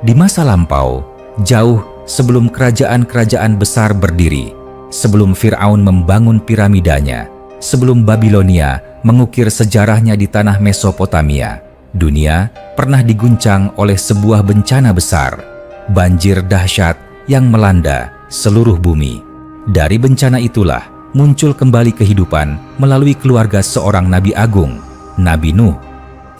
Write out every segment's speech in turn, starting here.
Di masa lampau, jauh sebelum kerajaan-kerajaan besar berdiri, sebelum Fir'aun membangun piramidanya, sebelum Babilonia mengukir sejarahnya di tanah Mesopotamia, dunia pernah diguncang oleh sebuah bencana besar, banjir dahsyat yang melanda seluruh bumi. Dari bencana itulah muncul kembali kehidupan melalui keluarga seorang Nabi Agung, Nabi Nuh.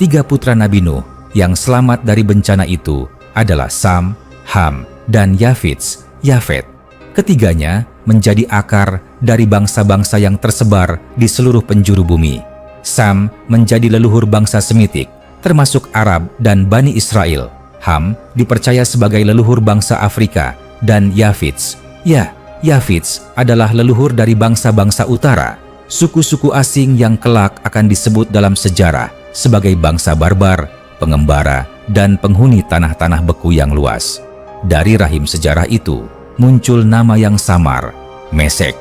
3 putra Nabi Nuh yang selamat dari bencana itu adalah Sam, Ham, dan Yafits, Yafet. Ketiganya menjadi akar dari bangsa-bangsa yang tersebar di seluruh penjuru bumi. Sam menjadi leluhur bangsa Semitik, termasuk Arab dan Bani Israel. Ham dipercaya sebagai leluhur bangsa Afrika, dan Yafits, Yafits adalah leluhur dari bangsa-bangsa utara, suku-suku asing yang kelak akan disebut dalam sejarah sebagai bangsa barbar, pengembara, dan penghuni tanah-tanah beku yang luas. Dari rahim sejarah itu muncul nama yang samar, Mesek.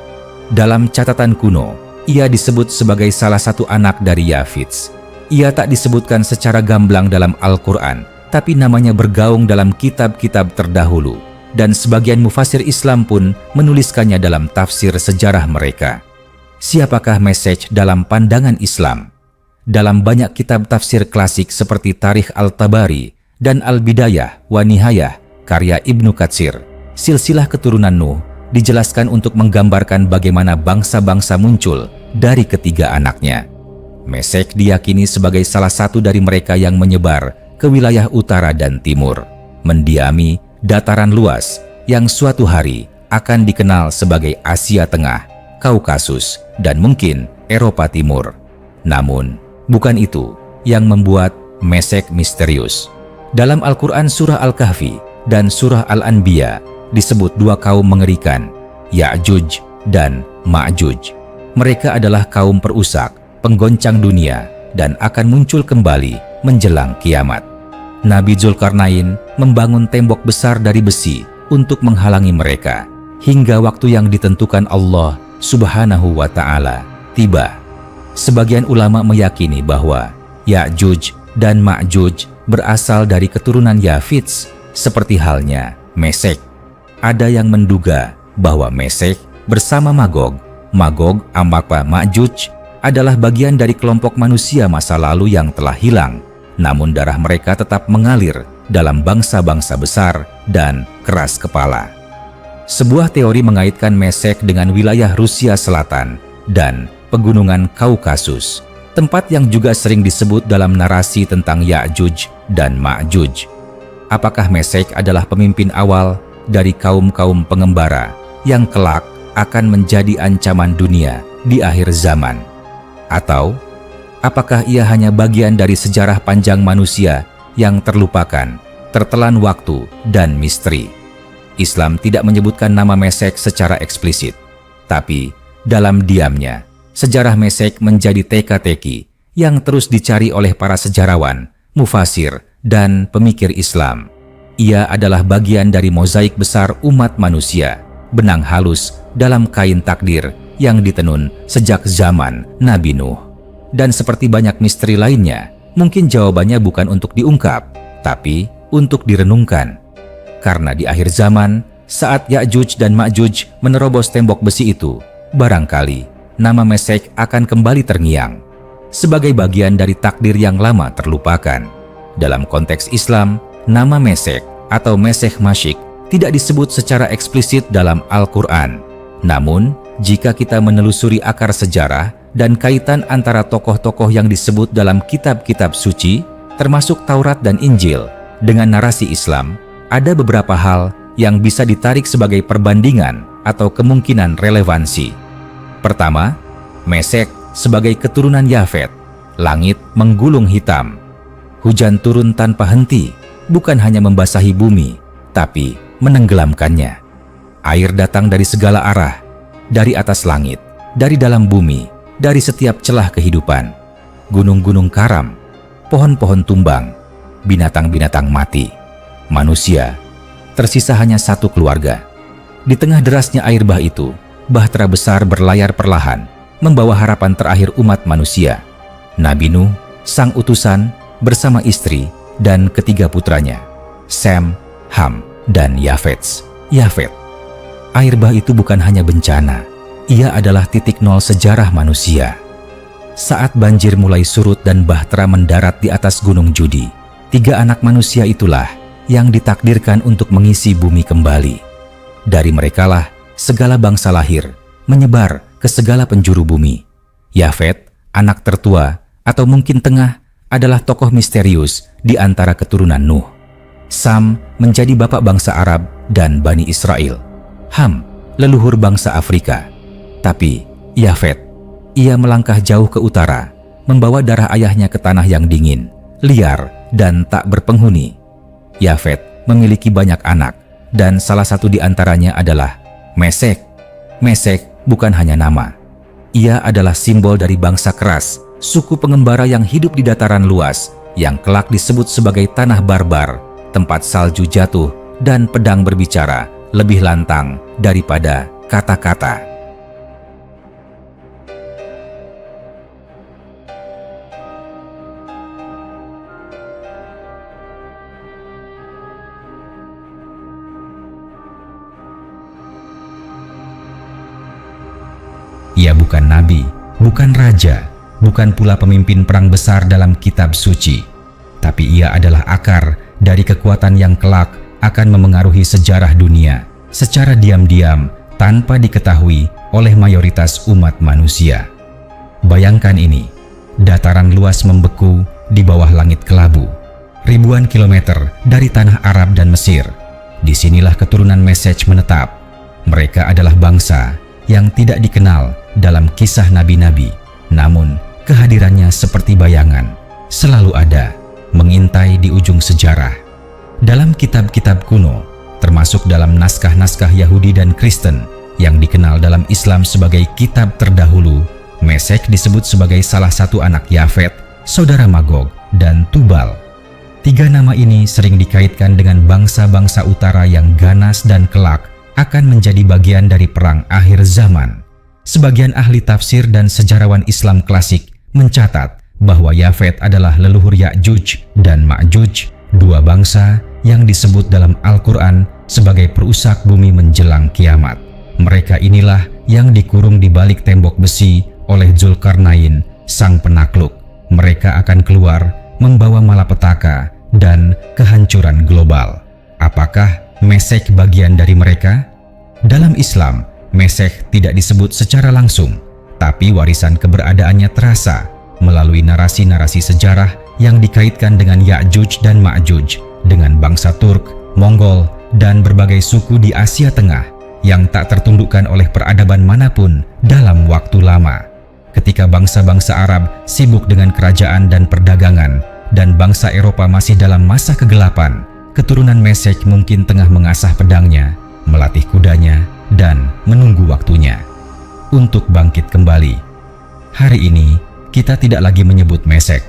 Dalam catatan kuno, ia disebut sebagai salah satu anak dari Yafits. Ia tak disebutkan secara gamblang dalam Al-Quran, tapi namanya bergaung dalam kitab-kitab terdahulu, dan sebagian mufasir Islam pun menuliskannya dalam tafsir sejarah mereka. Siapakah Mesek dalam pandangan Islam? Dalam banyak kitab tafsir klasik seperti Tarikh Al-Tabari dan Al-Bidayah wa Nihayah karya Ibnu Katsir, silsilah keturunan Nuh dijelaskan untuk menggambarkan bagaimana bangsa-bangsa muncul dari ketiga anaknya. Mesek diyakini sebagai salah satu dari mereka yang menyebar ke wilayah utara dan timur, mendiami dataran luas yang suatu hari akan dikenal sebagai Asia Tengah, Kaukasus, dan mungkin Eropa Timur. Namun, bukan itu yang membuat Mesek misterius. Dalam Al-Quran Surah Al-Kahfi dan Surah Al-Anbiya disebut 2 kaum mengerikan, Ya'juj dan Ma'juj. Mereka adalah kaum perusak, penggoncang dunia, dan akan muncul kembali menjelang kiamat. Nabi Zulkarnain membangun tembok besar dari besi untuk menghalangi mereka, hingga waktu yang ditentukan Allah Subhanahu wa Ta'ala tiba. Sebagian ulama meyakini bahwa Ya'juj dan Ma'juj berasal dari keturunan Yafits, seperti halnya Mesek. Ada yang menduga bahwa Mesek bersama Magog Amaka Ma'juj adalah bagian dari kelompok manusia masa lalu yang telah hilang, namun darah mereka tetap mengalir dalam bangsa-bangsa besar dan keras kepala. Sebuah teori mengaitkan Mesek dengan wilayah Rusia Selatan dan pegunungan Kaukasus, tempat yang juga sering disebut dalam narasi tentang Ya'juj dan Ma'juj. Apakah Mesek adalah pemimpin awal dari kaum-kaum pengembara yang kelak akan menjadi ancaman dunia di akhir zaman? Atau apakah ia hanya bagian dari sejarah panjang manusia yang terlupakan, tertelan waktu, dan misteri? Islam tidak menyebutkan nama Mesek secara eksplisit, tapi dalam diamnya, sejarah Mesek menjadi teka-teki yang terus dicari oleh para sejarawan, mufasir, dan pemikir Islam. Ia adalah bagian dari mozaik besar umat manusia, benang halus dalam kain takdir yang ditenun sejak zaman Nabi Nuh. Dan seperti banyak misteri lainnya, mungkin jawabannya bukan untuk diungkap, tapi untuk direnungkan. Karena di akhir zaman, saat Ya'juj dan Ma'juj menerobos tembok besi itu, barangkali nama Mesek akan kembali terngiang sebagai bagian dari takdir yang lama terlupakan. Dalam konteks Islam, nama Mesek atau Mesek Masyik tidak disebut secara eksplisit dalam Al-Quran. Namun, jika kita menelusuri akar sejarah dan kaitan antara tokoh-tokoh yang disebut dalam kitab-kitab suci, termasuk Taurat dan Injil, dengan narasi Islam, ada beberapa hal yang bisa ditarik sebagai perbandingan atau kemungkinan relevansi. Pertama, Mesek sebagai keturunan Yafet. Langit menggulung hitam. Hujan turun tanpa henti, bukan hanya membasahi bumi, tapi menenggelamkannya. Air datang dari segala arah, dari atas langit, dari dalam bumi, dari setiap celah kehidupan. Gunung-gunung karam, pohon-pohon tumbang, binatang-binatang mati. Manusia, tersisa hanya satu keluarga. Di tengah derasnya air bah itu, bahtera besar berlayar perlahan, membawa harapan terakhir umat manusia. Nabi Nuh, sang utusan, bersama istri dan ketiga putranya, Sem, Ham, dan Yafet. Yafet. Air bah itu bukan hanya bencana, ia adalah titik nol sejarah manusia. Saat banjir mulai surut dan bahtera mendarat di atas Gunung Judi, 3 anak manusia itulah yang ditakdirkan untuk mengisi bumi kembali. Dari merekalah segala bangsa lahir, menyebar ke segala penjuru bumi. Yafet, anak tertua atau mungkin tengah, adalah tokoh misterius di antara keturunan Nuh. Sam menjadi bapak bangsa Arab dan Bani Israel. Ham, leluhur bangsa Afrika. Tapi Yafet, ia melangkah jauh ke utara, membawa darah ayahnya ke tanah yang dingin, liar, dan tak berpenghuni. Yafet memiliki banyak anak, dan salah satu di antaranya adalah Mesek. Mesek bukan hanya nama. Ia adalah simbol dari bangsa keras, suku pengembara yang hidup di dataran luas, yang kelak disebut sebagai tanah barbar, tempat salju jatuh dan pedang berbicara lebih lantang daripada kata-kata. Ia bukan nabi, bukan raja, bukan pula pemimpin perang besar dalam kitab suci. Tapi ia adalah akar dari kekuatan yang kelak akan memengaruhi sejarah dunia secara diam-diam tanpa diketahui oleh mayoritas umat manusia. Bayangkan ini, dataran luas membeku di bawah langit kelabu, ribuan kilometer dari tanah Arab dan Mesir. Disinilah keturunan Mesek menetap. Mereka adalah bangsa yang tidak dikenal dalam kisah nabi-nabi, namun kehadirannya seperti bayangan, selalu ada, mengintai di ujung sejarah. Dalam kitab-kitab kuno, termasuk dalam naskah-naskah Yahudi dan Kristen yang dikenal dalam Islam sebagai kitab terdahulu, Mesek disebut sebagai salah satu anak Yafet, saudara Magog, dan Tubal. 3 nama ini sering dikaitkan dengan bangsa-bangsa utara yang ganas dan kelak akan menjadi bagian dari perang akhir zaman. Sebagian ahli tafsir dan sejarawan Islam klasik mencatat bahwa Yafet adalah leluhur Ya'juj dan Ma'juj, 2 bangsa yang disebut dalam Al-Quran sebagai perusak bumi menjelang kiamat. Mereka inilah yang dikurung di balik tembok besi oleh Zulkarnain, sang penakluk. Mereka akan keluar membawa malapetaka dan kehancuran global. Apakah Mesek bagian dari mereka? Dalam Islam, Mesek tidak disebut secara langsung, tapi warisan keberadaannya terasa melalui narasi-narasi sejarah yang dikaitkan dengan Ya'juj dan Ma'juj, dengan bangsa Turk, Mongol, dan berbagai suku di Asia Tengah yang tak tertundukkan oleh peradaban manapun dalam waktu lama. Ketika bangsa-bangsa Arab sibuk dengan kerajaan dan perdagangan, dan bangsa Eropa masih dalam masa kegelapan, keturunan Mesek mungkin tengah mengasah pedangnya, melatih kudanya, dan menunggu waktunya untuk bangkit kembali. Hari ini, kita tidak lagi menyebut Mesek.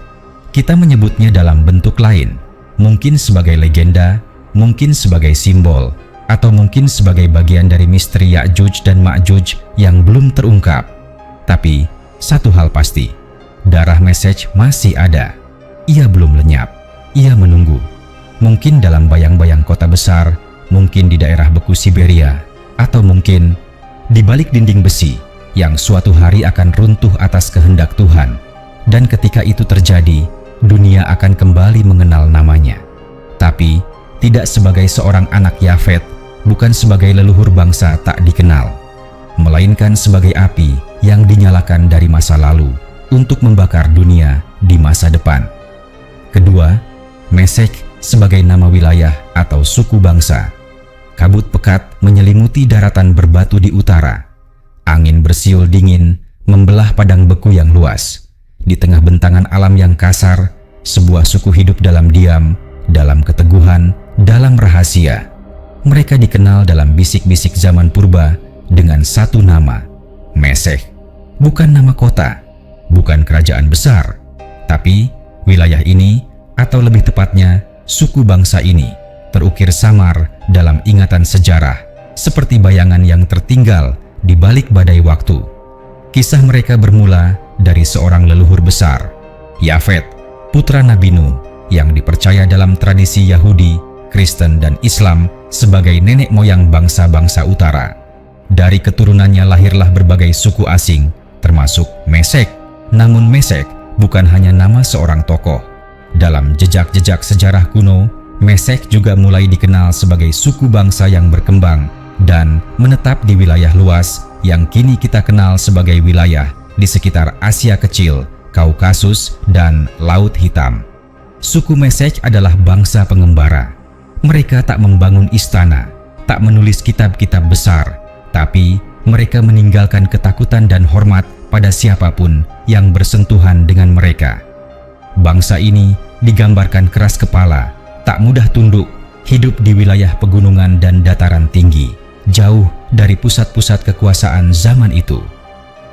Kita menyebutnya dalam bentuk lain, mungkin sebagai legenda, mungkin sebagai simbol, atau mungkin sebagai bagian dari misteri Ya'juj dan Ma'juj yang belum terungkap. Tapi, satu hal pasti, darah Mesek masih ada. Ia belum lenyap, ia menunggu. Mungkin dalam bayang-bayang kota besar, mungkin di daerah beku Siberia, atau mungkin di balik dinding besi yang suatu hari akan runtuh atas kehendak Tuhan. Dan ketika itu terjadi, dunia akan kembali mengenal namanya. Tapi, tidak sebagai seorang anak Yafet, bukan sebagai leluhur bangsa tak dikenal, melainkan sebagai api yang dinyalakan dari masa lalu untuk membakar dunia di masa depan. Kedua, Mesek sebagai nama wilayah atau suku bangsa. Kabut pekat menyelimuti daratan berbatu di utara. Angin bersiul dingin membelah padang beku yang luas. Di tengah bentangan alam yang kasar, sebuah suku hidup dalam diam, dalam keteguhan, dalam rahasia. Mereka dikenal dalam bisik-bisik zaman purba dengan satu nama, Mesek. Bukan nama kota, bukan kerajaan besar, tapi wilayah ini, atau lebih tepatnya suku bangsa ini, terukir samar dalam ingatan sejarah, seperti bayangan yang tertinggal di balik badai waktu. Kisah mereka bermula dari seorang leluhur besar, Yafet, putra Nabi Nuh, yang dipercaya dalam tradisi Yahudi Kristen, dan Islam sebagai nenek moyang bangsa-bangsa utara. Dari keturunannya lahirlah berbagai suku asing, termasuk Mesek. Namun Mesek bukan hanya nama seorang tokoh. Dalam jejak-jejak sejarah kuno, Mesek juga mulai dikenal sebagai suku bangsa yang berkembang dan menetap di wilayah luas yang kini kita kenal sebagai wilayah di sekitar Asia Kecil, Kaukasus, dan Laut Hitam. Suku Mesek adalah bangsa pengembara. Mereka tak membangun istana, tak menulis kitab-kitab besar, tapi mereka meninggalkan ketakutan dan hormat pada siapapun yang bersentuhan dengan mereka. Bangsa ini digambarkan keras kepala, tak mudah tunduk, hidup di wilayah pegunungan dan dataran tinggi, jauh dari pusat-pusat kekuasaan zaman itu.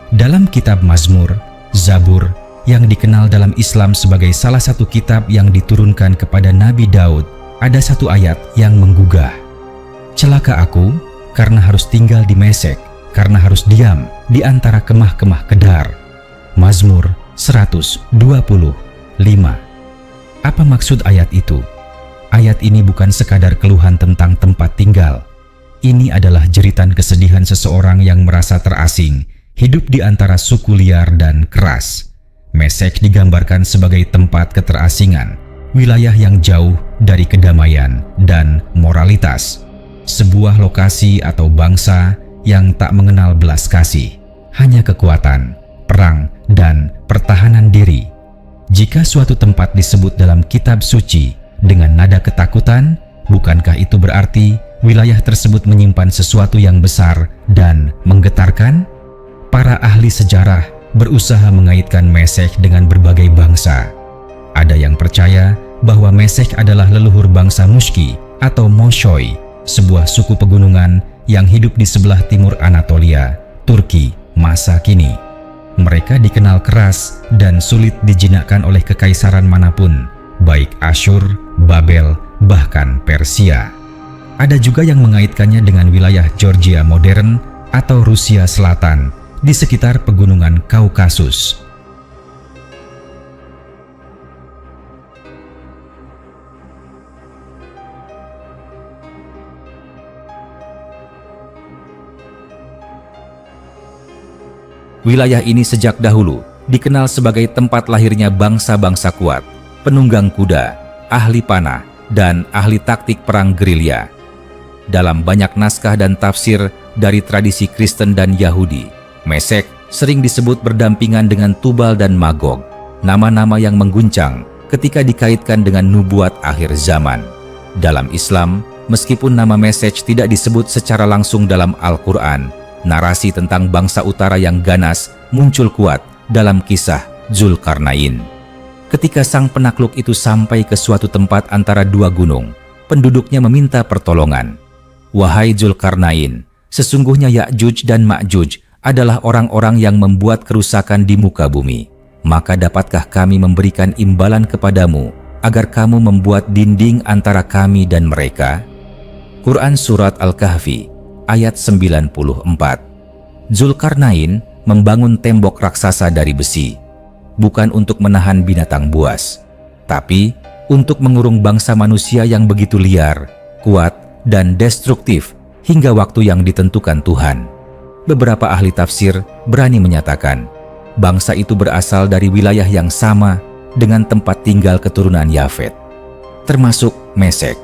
Dalam kitab Mazmur, Zabur, yang dikenal dalam Islam sebagai salah satu kitab yang diturunkan kepada Nabi Daud, ada satu ayat yang menggugah. "Celaka aku karena harus tinggal di Mesek, karena harus diam di antara kemah-kemah Kedar." Mazmur 125. Apa maksud ayat itu? Ayat ini bukan sekadar keluhan tentang tempat tinggal. Ini adalah jeritan kesedihan seseorang yang merasa terasing, hidup di antara suku liar dan keras. Mesek digambarkan sebagai tempat keterasingan, wilayah yang jauh dari kedamaian dan moralitas. Sebuah lokasi atau bangsa yang tak mengenal belas kasih, hanya kekuatan, perang, dan pertahanan diri. Jika suatu tempat disebut dalam kitab suci dengan nada ketakutan, bukankah itu berarti wilayah tersebut menyimpan sesuatu yang besar dan menggetarkan? Para ahli sejarah berusaha mengaitkan Mesek dengan berbagai bangsa. Ada yang percaya bahwa Mesek adalah leluhur bangsa Mushki atau Moshoi, sebuah suku pegunungan yang hidup di sebelah timur Anatolia, Turki, masa kini. Mereka dikenal keras dan sulit dijinakkan oleh kekaisaran manapun, baik Asyur, Babel, bahkan Persia. Ada juga yang mengaitkannya dengan wilayah Georgia modern atau Rusia Selatan di sekitar pegunungan Kaukasus. Wilayah ini sejak dahulu dikenal sebagai tempat lahirnya bangsa-bangsa kuat, penunggang kuda, ahli panah, dan ahli taktik perang gerilya. Dalam banyak naskah dan tafsir dari tradisi Kristen dan Yahudi, Mesek sering disebut berdampingan dengan Tubal dan Magog, nama-nama yang mengguncang ketika dikaitkan dengan nubuat akhir zaman. Dalam Islam, meskipun nama Mesek tidak disebut secara langsung dalam Al-Quran, narasi tentang bangsa utara yang ganas muncul kuat dalam kisah Zulkarnain. Ketika sang penakluk itu sampai ke suatu tempat antara dua gunung, penduduknya meminta pertolongan. "Wahai Zulkarnain, sesungguhnya Ya'juj dan Ma'juj adalah orang-orang yang membuat kerusakan di muka bumi. Maka dapatkah kami memberikan imbalan kepadamu agar kamu membuat dinding antara kami dan mereka?" Quran Surat Al-Kahfi ayat 94. Zulkarnain membangun tembok raksasa dari besi, bukan untuk menahan binatang buas, tapi untuk mengurung bangsa manusia yang begitu liar, kuat, dan destruktif hingga waktu yang ditentukan Tuhan. Beberapa ahli tafsir berani menyatakan bangsa itu berasal dari wilayah yang sama dengan tempat tinggal keturunan Yafet, termasuk Mesek.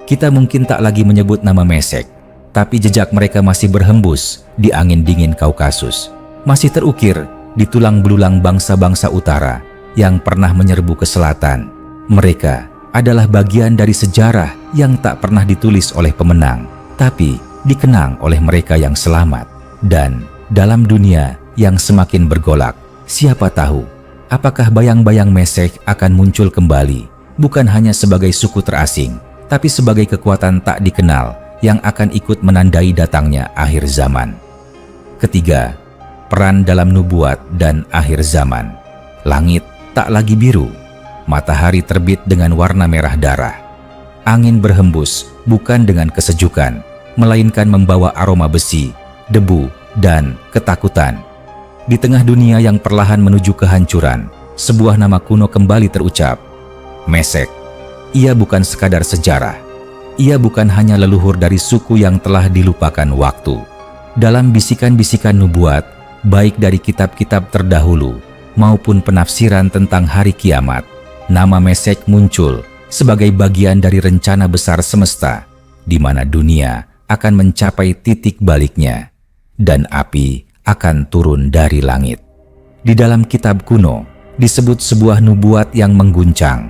Kita mungkin tak lagi menyebut nama Mesek, tapi jejak mereka masih berhembus di angin dingin Kaukasus, masih terukir di tulang belulang bangsa-bangsa utara yang pernah menyerbu ke selatan. Mereka adalah bagian dari sejarah yang tak pernah ditulis oleh pemenang, tapi dikenang oleh mereka yang selamat. Dan dalam dunia yang semakin bergolak, siapa tahu apakah bayang-bayang Mesek akan muncul kembali, bukan hanya sebagai suku terasing, tapi sebagai kekuatan tak dikenal yang akan ikut menandai datangnya akhir zaman. Ketiga, peran dalam nubuat dan akhir zaman. Langit tak lagi biru, matahari terbit dengan warna merah darah. Angin berhembus bukan dengan kesejukan, melainkan membawa aroma besi, debu, dan ketakutan. Di tengah dunia yang perlahan menuju kehancuran, sebuah nama kuno kembali terucap, Mesek. Ia bukan sekadar sejarah, Ia bukan hanya leluhur dari suku yang telah dilupakan waktu. Dalam bisikan-bisikan nubuat, baik dari kitab-kitab terdahulu maupun penafsiran tentang hari kiamat, nama Mesek muncul sebagai bagian dari rencana besar semesta, di mana dunia akan mencapai titik baliknya, dan api akan turun dari langit. Di dalam kitab kuno, disebut sebuah nubuat yang mengguncang.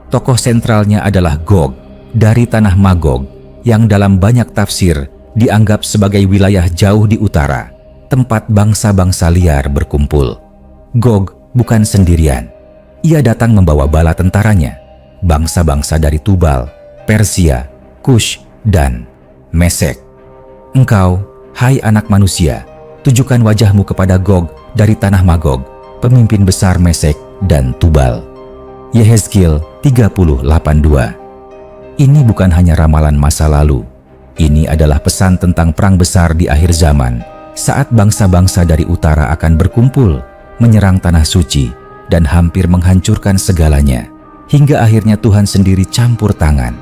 Tokoh sentralnya adalah Gog, dari tanah Magog, yang dalam banyak tafsir dianggap sebagai wilayah jauh di utara, tempat bangsa-bangsa liar berkumpul. Gog bukan sendirian. Ia datang membawa bala tentaranya, bangsa-bangsa dari Tubal, Persia, Kush, dan Mesek. Engkau, hai anak manusia, tujukan wajahmu kepada Gog dari tanah Magog, pemimpin besar Mesek dan Tubal. Yehezkiel 30:8-2. Ini bukan hanya ramalan masa lalu. Ini adalah pesan tentang perang besar di akhir zaman, saat bangsa-bangsa dari utara akan berkumpul, menyerang tanah suci, dan hampir menghancurkan segalanya, hingga akhirnya Tuhan sendiri campur tangan.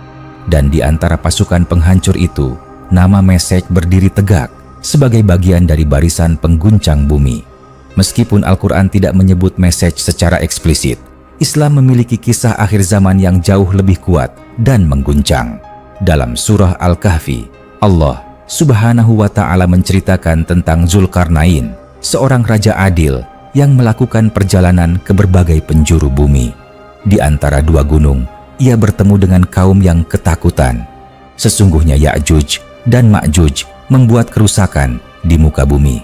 Dan di antara pasukan penghancur itu, nama Mesek berdiri tegak sebagai bagian dari barisan pengguncang bumi. Meskipun Al-Quran tidak menyebut Mesek secara eksplisit, Islam memiliki kisah akhir zaman yang jauh lebih kuat dan mengguncang. Dalam surah Al-Kahfi, Allah Subhanahu wa Ta'ala menceritakan tentang Zulkarnain, seorang raja adil yang melakukan perjalanan ke berbagai penjuru bumi. Di antara dua gunung, ia bertemu dengan kaum yang ketakutan. Sesungguhnya Ya'juj dan Ma'juj membuat kerusakan di muka bumi.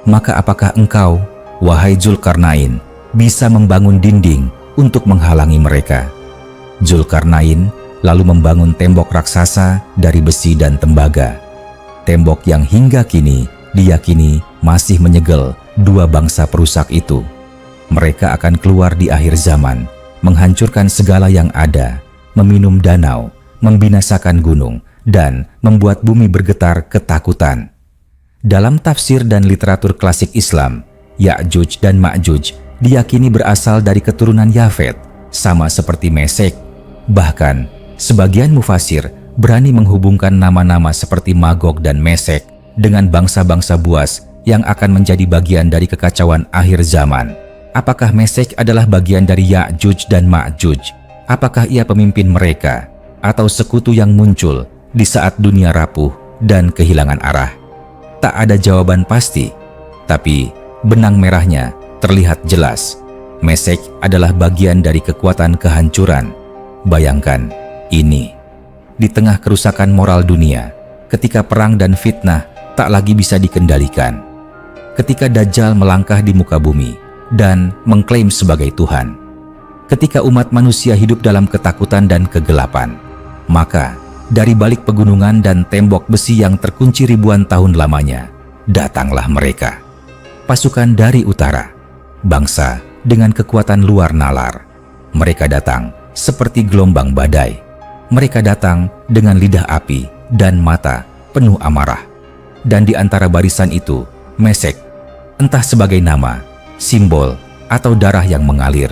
Maka apakah engkau, wahai Zulkarnain, bisa membangun dinding untuk menghalangi mereka? Zulkarnain lalu membangun tembok raksasa dari besi dan tembaga. Tembok yang hingga kini diyakini masih menyegel dua bangsa perusak itu. Mereka akan keluar di akhir zaman, menghancurkan segala yang ada, meminum danau, membinasakan gunung, dan membuat bumi bergetar ketakutan. Dalam tafsir dan literatur klasik Islam, Ya'juj dan Ma'juj diyakini berasal dari keturunan Yafet, sama seperti Mesek. Bahkan, sebagian mufasir berani menghubungkan nama-nama seperti Magog dan Mesek dengan bangsa-bangsa buas yang akan menjadi bagian dari kekacauan akhir zaman. Apakah Mesek adalah bagian dari Ya'juj dan Ma'juj? Apakah ia pemimpin mereka? Atau sekutu yang muncul di saat dunia rapuh dan kehilangan arah? Tak ada jawaban pasti, tapi benang merahnya terlihat jelas. Mesek adalah bagian dari kekuatan kehancuran. Bayangkan ini, di tengah kerusakan moral dunia, ketika perang dan fitnah tak lagi bisa dikendalikan, ketika Dajjal melangkah di muka bumi dan mengklaim sebagai Tuhan, ketika umat manusia hidup dalam ketakutan dan kegelapan, maka dari balik pegunungan dan tembok besi yang terkunci ribuan tahun lamanya, datanglah mereka. Pasukan dari utara, bangsa dengan kekuatan luar nalar. Mereka datang seperti gelombang badai. Mereka datang dengan lidah api dan mata penuh amarah. Dan di antara barisan itu, Mesek, entah sebagai nama, simbol, atau darah yang mengalir,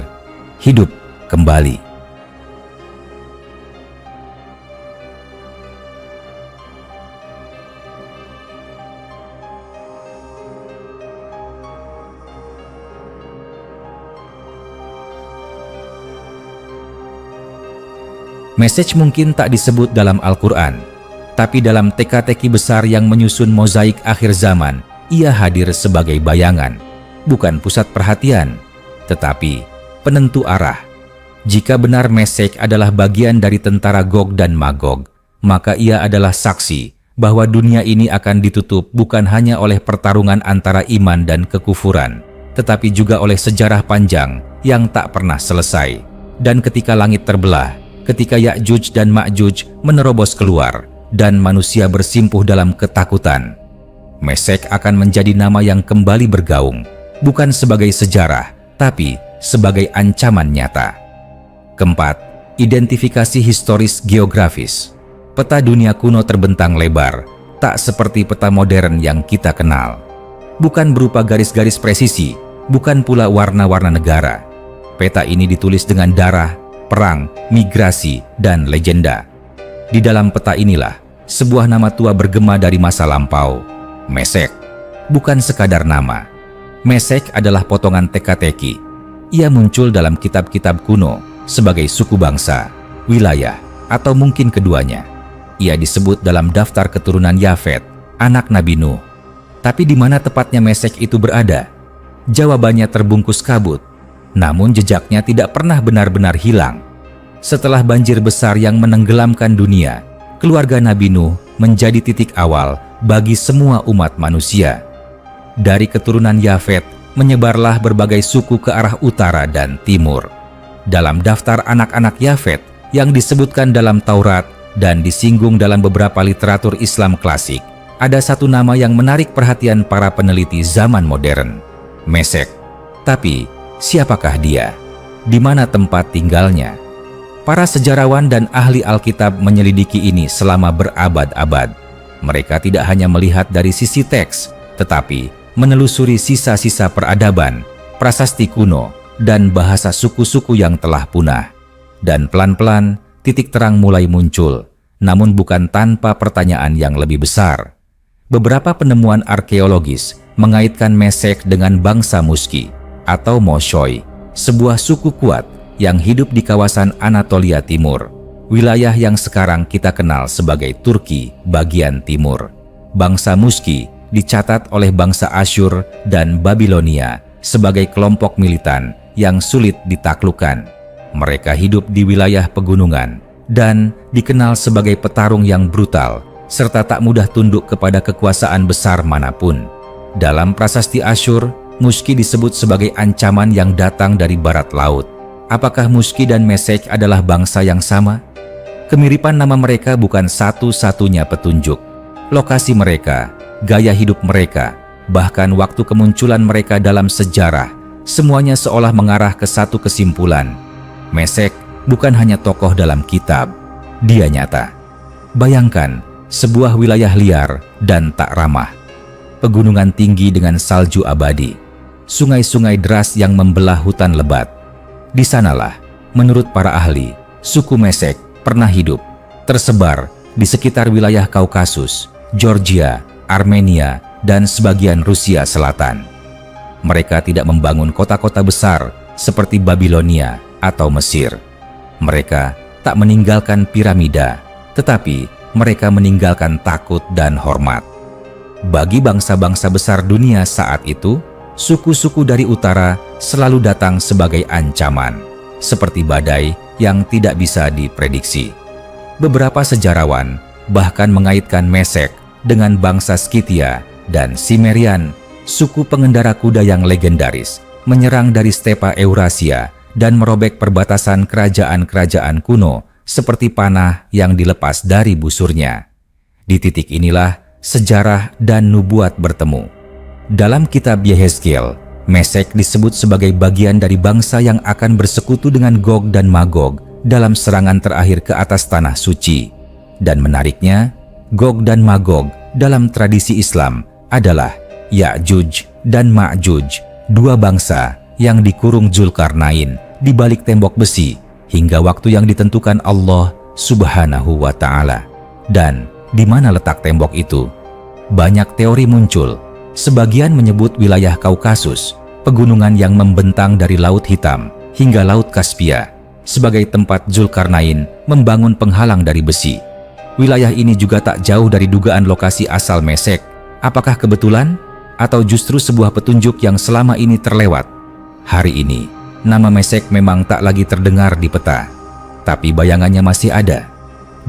hidup kembali. Mesej mungkin tak disebut dalam Al-Quran, tapi dalam teka-teki besar yang menyusun mozaik akhir zaman, ia hadir sebagai bayangan, bukan pusat perhatian, tetapi penentu arah. Jika benar Mesej adalah bagian dari tentara Gog dan Magog, maka ia adalah saksi bahwa dunia ini akan ditutup bukan hanya oleh pertarungan antara iman dan kekufuran, tetapi juga oleh sejarah panjang yang tak pernah selesai. Dan ketika langit terbelah, ketika Ya'juj dan Ma'juj menerobos keluar dan manusia bersimpuh dalam ketakutan, Mesek akan menjadi nama yang kembali bergaung, bukan sebagai sejarah, tapi sebagai ancaman nyata. Keempat, identifikasi historis geografis. Peta dunia kuno terbentang lebar, tak seperti peta modern yang kita kenal. Bukan berupa garis-garis presisi, bukan pula warna-warna negara. Peta ini ditulis dengan darah, perang, migrasi, dan legenda. Di dalam peta inilah sebuah nama tua bergema dari masa lampau. Mesek. Bukan sekadar nama. Mesek adalah potongan teka-teki. Ia muncul dalam kitab-kitab kuno sebagai suku bangsa, wilayah, atau mungkin keduanya. Ia disebut dalam daftar keturunan Yafet, anak Nabi Nuh. Tapi di mana tepatnya Mesek itu berada? Jawabannya terbungkus kabut. Namun jejaknya tidak pernah benar-benar hilang. Setelah banjir besar yang menenggelamkan dunia, keluarga Nabi Nuh menjadi titik awal bagi semua umat manusia. Dari keturunan Yafet menyebarlah berbagai suku ke arah utara dan timur. Dalam daftar anak-anak Yafet yang disebutkan dalam Taurat dan disinggung dalam beberapa literatur Islam klasik, ada satu nama yang menarik perhatian para peneliti zaman modern, Mesek. Tapi, siapakah dia? Di mana tempat tinggalnya? Para sejarawan dan ahli Alkitab menyelidiki ini selama berabad-abad. Mereka tidak hanya melihat dari sisi teks, tetapi menelusuri sisa-sisa peradaban, prasasti kuno, dan bahasa suku-suku yang telah punah. Dan pelan-pelan, titik terang mulai muncul, namun bukan tanpa pertanyaan yang lebih besar. Beberapa penemuan arkeologis mengaitkan Mesek dengan bangsa Muski atau Moshoi, sebuah suku kuat yang hidup di kawasan Anatolia Timur, wilayah yang sekarang kita kenal sebagai Turki bagian timur. Bangsa Muski dicatat oleh bangsa Asyur dan Babilonia sebagai kelompok militan yang sulit ditaklukkan. Mereka hidup di wilayah pegunungan dan dikenal sebagai petarung yang brutal serta tak mudah tunduk kepada kekuasaan besar manapun. Dalam prasasti Asyur, Muski disebut sebagai ancaman yang datang dari barat laut. Apakah Muski dan Mesek adalah bangsa yang sama? Kemiripan nama mereka bukan satu-satunya petunjuk. Lokasi mereka, gaya hidup mereka, bahkan waktu kemunculan mereka dalam sejarah, semuanya seolah mengarah ke satu kesimpulan. Mesek bukan hanya tokoh dalam kitab, dia nyata. Bayangkan, sebuah wilayah liar dan tak ramah. Pegunungan tinggi dengan salju abadi. Sungai-sungai deras yang membelah hutan lebat. Di sanalah, menurut para ahli, suku Mesek pernah hidup, tersebar di sekitar wilayah Kaukasus, Georgia, Armenia, dan sebagian Rusia Selatan. Mereka tidak membangun kota-kota besar seperti Babilonia atau Mesir. Mereka tak meninggalkan piramida, tetapi mereka meninggalkan takut dan hormat. Bagi bangsa-bangsa besar dunia saat itu, suku-suku dari utara selalu datang sebagai ancaman, seperti badai yang tidak bisa diprediksi. Beberapa sejarawan bahkan mengaitkan Mesek dengan bangsa Skythia dan Cimmerian, suku pengendara kuda yang legendaris, menyerang dari stepa Eurasia dan merobek perbatasan kerajaan-kerajaan kuno seperti panah yang dilepas dari busurnya. Di titik inilah sejarah dan nubuat bertemu. Dalam kitab Yehezkiel, Mesek disebut sebagai bagian dari bangsa yang akan bersekutu dengan Gog dan Magog dalam serangan terakhir ke atas tanah suci. Dan menariknya, Gog dan Magog dalam tradisi Islam adalah Ya'juj dan Ma'juj, dua bangsa yang dikurung Zulkarnain di balik tembok besi hingga waktu yang ditentukan Allah Subhanahu wa Ta'ala. Dan di mana letak tembok itu? Banyak teori muncul. Sebagian menyebut wilayah Kaukasus, pegunungan yang membentang dari Laut Hitam hingga Laut Kaspia, sebagai tempat Zulkarnain membangun penghalang dari besi. Wilayah ini juga tak jauh dari dugaan lokasi asal Mesek. Apakah kebetulan? Atau justru sebuah petunjuk yang selama ini terlewat? Hari ini, nama Mesek memang tak lagi terdengar di peta, tapi bayangannya masih ada.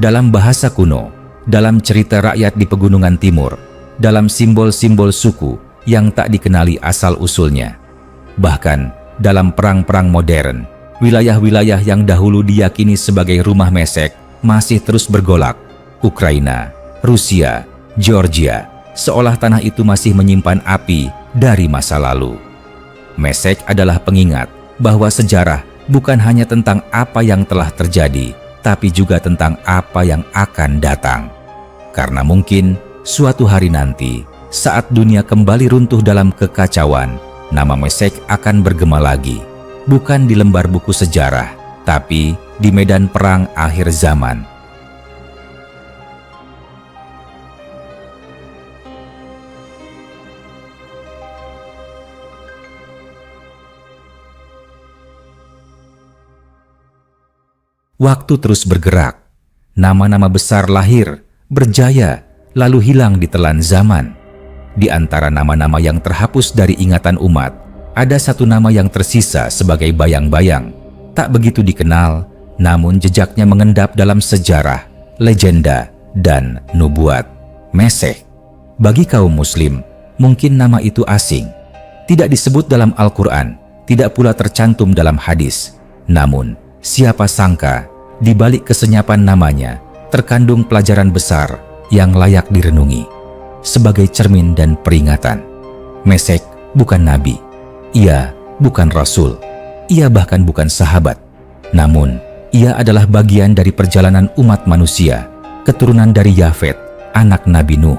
Dalam bahasa kuno, dalam cerita rakyat di pegunungan timur, dalam simbol-simbol suku yang tak dikenali asal-usulnya. Bahkan dalam perang-perang modern, wilayah-wilayah yang dahulu diyakini sebagai rumah Mesek masih terus bergolak. Ukraina, Rusia, Georgia, seolah tanah itu masih menyimpan api dari masa lalu. Mesek adalah pengingat bahwa sejarah bukan hanya tentang apa yang telah terjadi, tapi juga tentang apa yang akan datang. Karena mungkin suatu hari nanti, saat dunia kembali runtuh dalam kekacauan, nama Mesek akan bergema lagi, bukan di lembar buku sejarah, tapi di medan perang akhir zaman. Waktu terus bergerak. Nama-nama besar lahir, berjaya, lalu hilang di telan zaman. Di antara nama-nama yang terhapus dari ingatan umat, ada satu nama yang tersisa sebagai bayang-bayang. Tak begitu dikenal, namun jejaknya mengendap dalam sejarah, legenda, dan nubuat. Mesih. Bagi kaum muslim, mungkin nama itu asing. Tidak disebut dalam Al-Quran, tidak pula tercantum dalam hadis. Namun, siapa sangka, di balik kesenyapan namanya, terkandung pelajaran besar yang layak direnungi. Sebagai cermin dan peringatan, Mesih bukan nabi, ia bukan rasul, ia bahkan bukan sahabat. Namun, ia adalah bagian dari perjalanan umat manusia, keturunan dari Yafet, anak Nabi Nuh.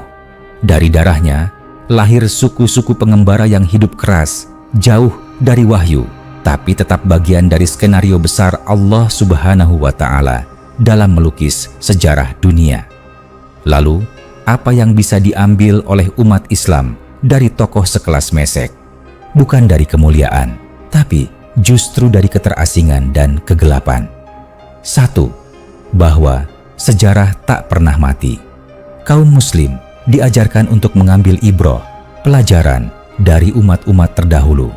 Dari darahnya, lahir suku-suku pengembara yang hidup keras, jauh dari wahyu, tapi tetap bagian dari skenario besar Allah Subhanahu wa Ta'ala dalam melukis sejarah dunia. Lalu, apa yang bisa diambil oleh umat Islam dari tokoh sekelas Mesih? Bukan dari kemuliaan, tapi justru dari keterasingan dan kegelapan. 1. Bahwa sejarah tak pernah mati. Kaum muslim diajarkan untuk mengambil ibrah, pelajaran dari umat-umat terdahulu.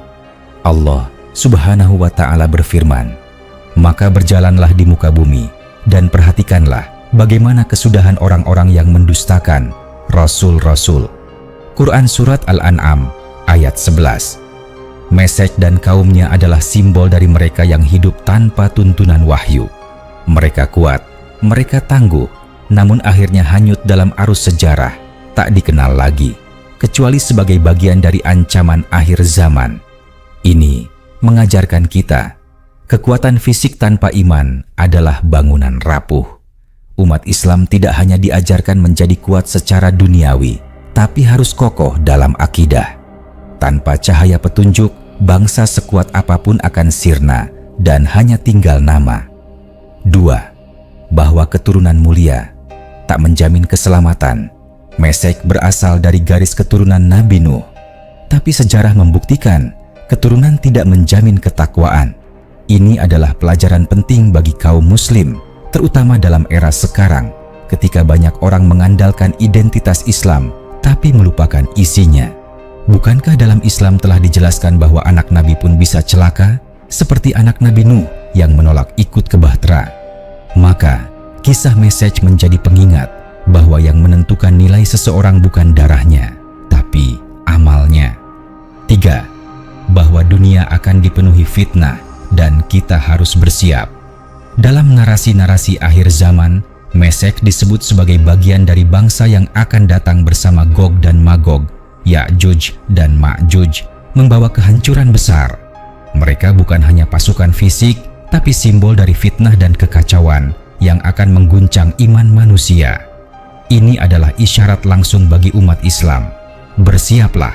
Allah Subhanahu wa Ta'ala berfirman, "Maka berjalanlah di muka bumi dan perhatikanlah bagaimana kesudahan orang-orang yang mendustakan rasul-rasul." Quran Surat Al-An'am ayat 11. Mesih dan kaumnya adalah simbol dari mereka yang hidup tanpa tuntunan wahyu. Mereka kuat, mereka tangguh, namun akhirnya hanyut dalam arus sejarah, tak dikenal lagi, kecuali sebagai bagian dari ancaman akhir zaman. Ini mengajarkan kita, kekuatan fisik tanpa iman adalah bangunan rapuh. Umat Islam tidak hanya diajarkan menjadi kuat secara duniawi, tapi harus kokoh dalam akidah. Tanpa cahaya petunjuk, bangsa sekuat apapun akan sirna dan hanya tinggal nama. 2. Bahwa keturunan mulia tak menjamin keselamatan. Mesih berasal dari garis keturunan Nabi Nuh, tapi sejarah membuktikan keturunan tidak menjamin ketakwaan. Ini adalah pelajaran penting bagi kaum muslim, terutama dalam era sekarang, ketika banyak orang mengandalkan identitas Islam, tapi melupakan isinya. Bukankah dalam Islam telah dijelaskan bahwa anak Nabi pun bisa celaka, seperti anak Nabi Nuh yang menolak ikut ke Bahtera? Maka, kisah Mesih menjadi pengingat bahwa yang menentukan nilai seseorang bukan darahnya, tapi amalnya. 3. Bahwa dunia akan dipenuhi fitnah dan kita harus bersiap. Dalam narasi-narasi akhir zaman, Mesih disebut sebagai bagian dari bangsa yang akan datang bersama Gog dan Magog, Ya'juj dan Ma'juj, membawa kehancuran besar. Mereka bukan hanya pasukan fisik, tapi simbol dari fitnah dan kekacauan yang akan mengguncang iman manusia. Ini adalah isyarat langsung bagi umat Islam. Bersiaplah,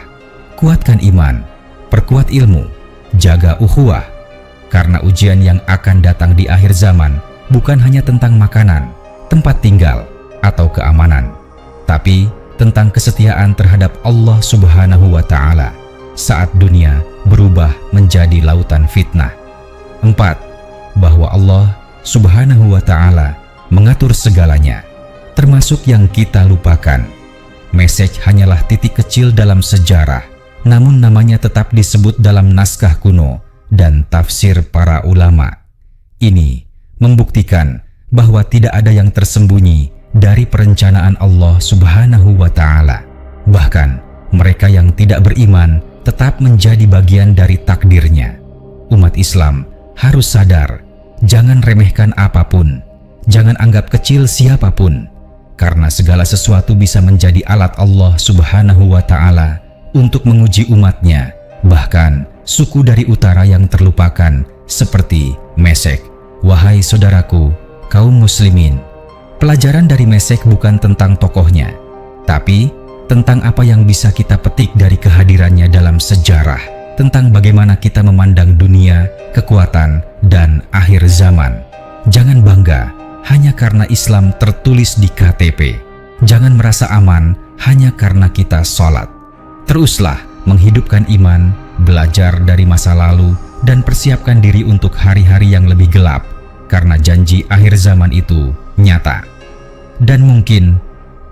kuatkan iman, perkuat ilmu, jaga ukhuwah. Karena ujian yang akan datang di akhir zaman bukan hanya tentang makanan, tempat tinggal, atau keamanan, tapi tentang kesetiaan terhadap Allah Subhanahu wa Ta'ala saat dunia berubah menjadi lautan fitnah. 4. Bahwa Allah Subhanahu wa Ta'ala mengatur segalanya, termasuk yang kita lupakan. Mesih hanyalah titik kecil dalam sejarah, namun namanya tetap disebut dalam naskah kuno dan tafsir para ulama. Ini membuktikan bahwa tidak ada yang tersembunyi dari perencanaan Allah Subhanahu wa Ta'ala. Bahkan mereka yang tidak beriman tetap menjadi bagian dari takdirnya. Umat Islam harus sadar, jangan remehkan apapun, jangan anggap kecil siapapun, karena segala sesuatu bisa menjadi alat Allah Subhanahu wa Ta'ala untuk menguji umatnya, bahkan suku dari utara yang terlupakan seperti Mesih. Wahai saudaraku, kaum muslimin, pelajaran dari Mesih bukan tentang tokohnya, tapi tentang apa yang bisa kita petik dari kehadirannya dalam sejarah, tentang bagaimana kita memandang dunia, kekuatan, dan akhir zaman. Jangan bangga hanya karena Islam tertulis di KTP. Jangan merasa aman hanya karena kita sholat. Teruslah menghidupkan iman, belajar dari masa lalu, dan persiapkan diri untuk hari-hari yang lebih gelap. karena janji akhir zaman itu nyata. Dan mungkin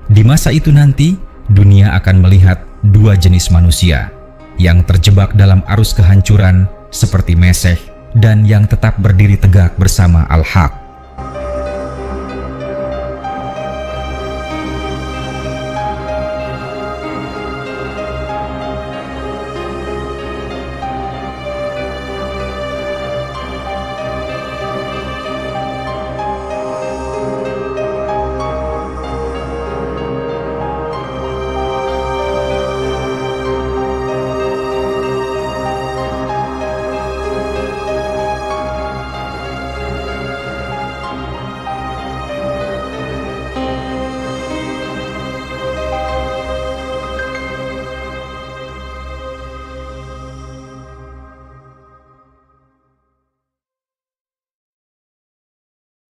di masa itu nanti dunia akan melihat dua jenis manusia yang terjebak dalam arus kehancuran seperti Mesih dan yang tetap berdiri tegak bersama Al-Haq.